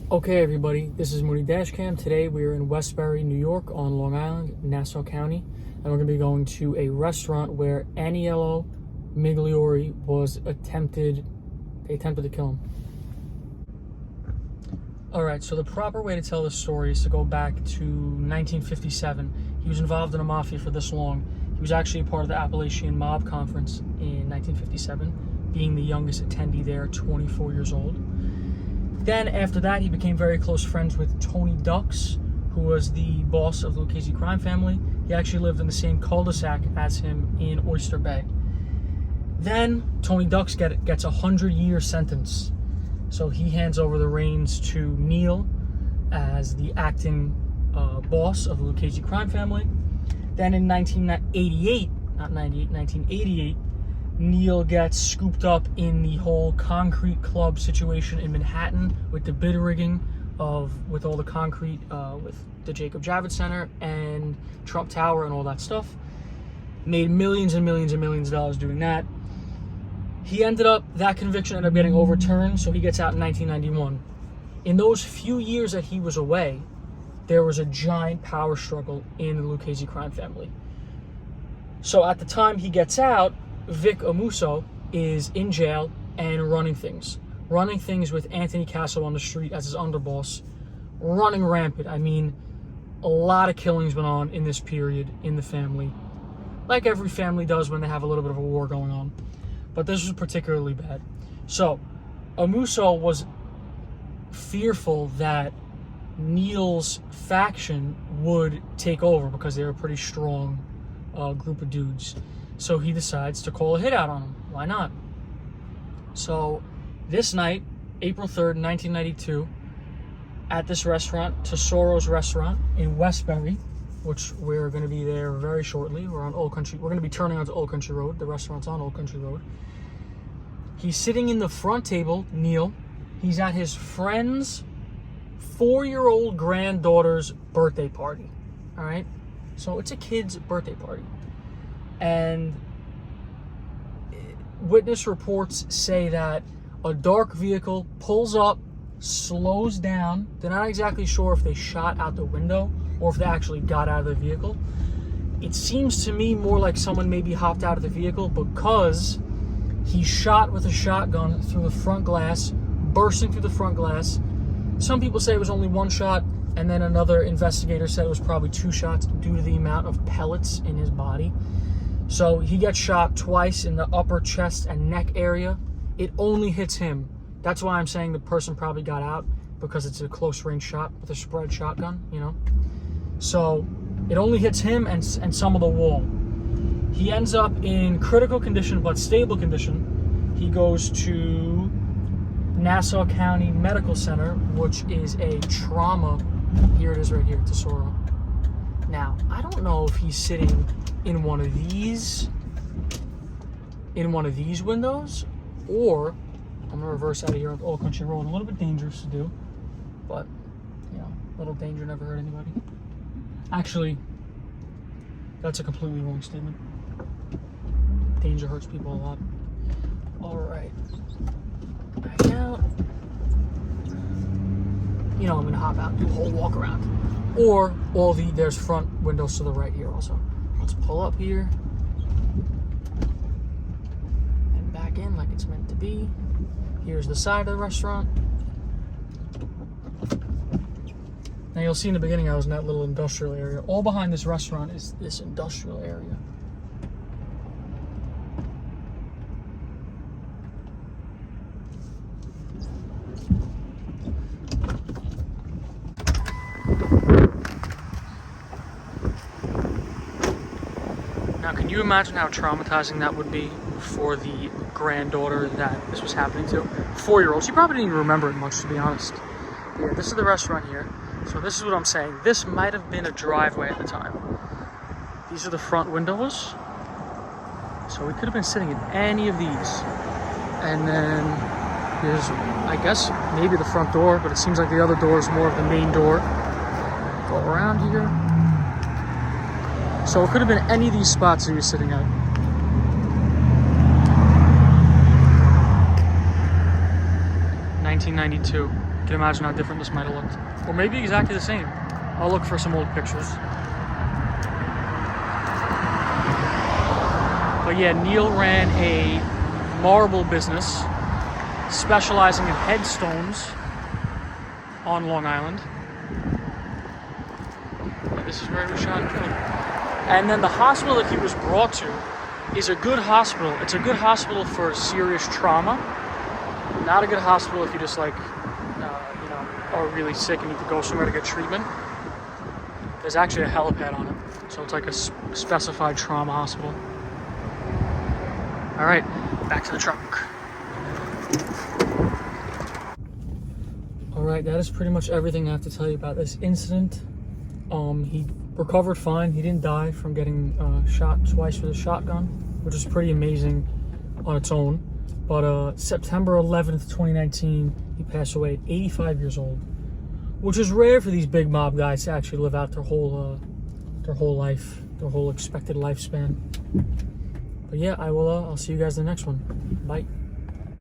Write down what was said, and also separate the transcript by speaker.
Speaker 1: Okay, everybody, this is mooneydashcam. Today we are in Westbury, New York on Long Island, Nassau County, and we're going to be going to a restaurant where Aniello Migliore they attempted to kill him. Alright, so the proper way to tell this story is to go back to 1957. He was involved in a mafia for this long. He was actually a part of the Appalachian Mob Conference in 1957, being the youngest attendee there, 24 years old. Then after that, he became very close friends with Tony Ducks, who was the boss of the Lucchese crime family. He actually lived in the same cul-de-sac as him in Oyster Bay. Then Tony Ducks gets a 100-year sentence. So he hands over the reins to Neil as the acting boss of the Lucchese crime family. Then in 1988, Neil gets scooped up in the whole concrete club situation in Manhattan with the bid rigging with all the concrete with the Jacob Javits Center and Trump Tower and all that stuff. Made millions and millions and millions of dollars doing that. That conviction ended up getting overturned, so he gets out in 1991. In those few years that he was away, there was a giant power struggle in the Lucchese crime family. So at the time he gets out, Vic Amuso is in jail and running things with Anthony Casso on the street as his underboss, running rampant. I mean, a lot of killings went on in this period in the family, like every family does when they have a little bit of a war going on. But this was particularly bad. So Amuso was fearful that Neil's faction would take over because they were a pretty strong group of dudes. So he decides to call a hit out on him. Why not? So this night, April 3rd, 1992, at this restaurant, Tesoro's Restaurant in Westbury, which we're going to be there very shortly. We're on Old Country. We're going to be turning onto Old Country Road. The restaurant's on Old Country Road. He's sitting in the front table, Neil. He's at his friend's 4-year-old granddaughter's birthday party. All right? So it's a kid's birthday party. And witness reports say that a dark vehicle pulls up, slows down. They're not exactly sure if they shot out the window or if they actually got out of the vehicle. It seems to me more like someone maybe hopped out of the vehicle because he shot with a shotgun through the front glass, bursting through the front glass. Some people say it was only one shot, and then another investigator said it was probably 2 shots due to the amount of pellets in his body. So he gets shot twice in the upper chest and neck area. It only hits him. That's why I'm saying the person probably got out, because it's a close range shot with a spread shotgun, you know. So it only hits him and some of the wall. He ends up in critical condition but stable condition. He goes to Nassau County Medical Center, which is a trauma. Here it is right here, Tesoro. Now, I don't know if he's sitting in one of these windows, or I'm gonna reverse out of here on Old Country Road. A little bit dangerous to do, but you know, a little danger never hurt anybody. Actually, that's a completely wrong statement. Danger hurts people a lot. All right, back out. You know, I'm gonna hop out, do a whole walk around, or there's front windows to the right here also. Let's pull up here and back in like it's meant to be. Here's the side of the restaurant. Now you'll see in the beginning I was in that little industrial area. All behind this restaurant is this industrial area. Now, can you imagine how traumatizing that would be for the granddaughter that this was happening to? 4-year-old. She probably didn't even remember it much, to be honest. Yeah, this is the restaurant here. So this is what I'm saying. This might have been a driveway at the time. These are the front windows. So we could have been sitting in any of these. And then here's, I guess, maybe the front door, but it seems like the other door is more of the main door. Go around here. So it could have been any of these spots that he was sitting at. 1992. You can imagine how different this might have looked. Or maybe exactly the same. I'll look for some old pictures. But yeah, Neil ran a marble business specializing in headstones on Long Island. And this is where he was shot and killed. And then the hospital that he was brought to is a good hospital. It's a good hospital for serious trauma. Not a good hospital if you just like, are really sick and need to go somewhere to get treatment. There's actually a helipad on it, so it's like a specified trauma hospital. All right, back to the truck. All right, that is pretty much everything I have to tell you about this incident. He recovered fine. He didn't die from getting shot twice with a shotgun, which is pretty amazing on its own. But September 11th, 2019, he passed away at 85 years old, which is rare for these big mob guys to actually live out their whole life, their whole expected lifespan. But yeah, I'll see you guys in the next one. Bye.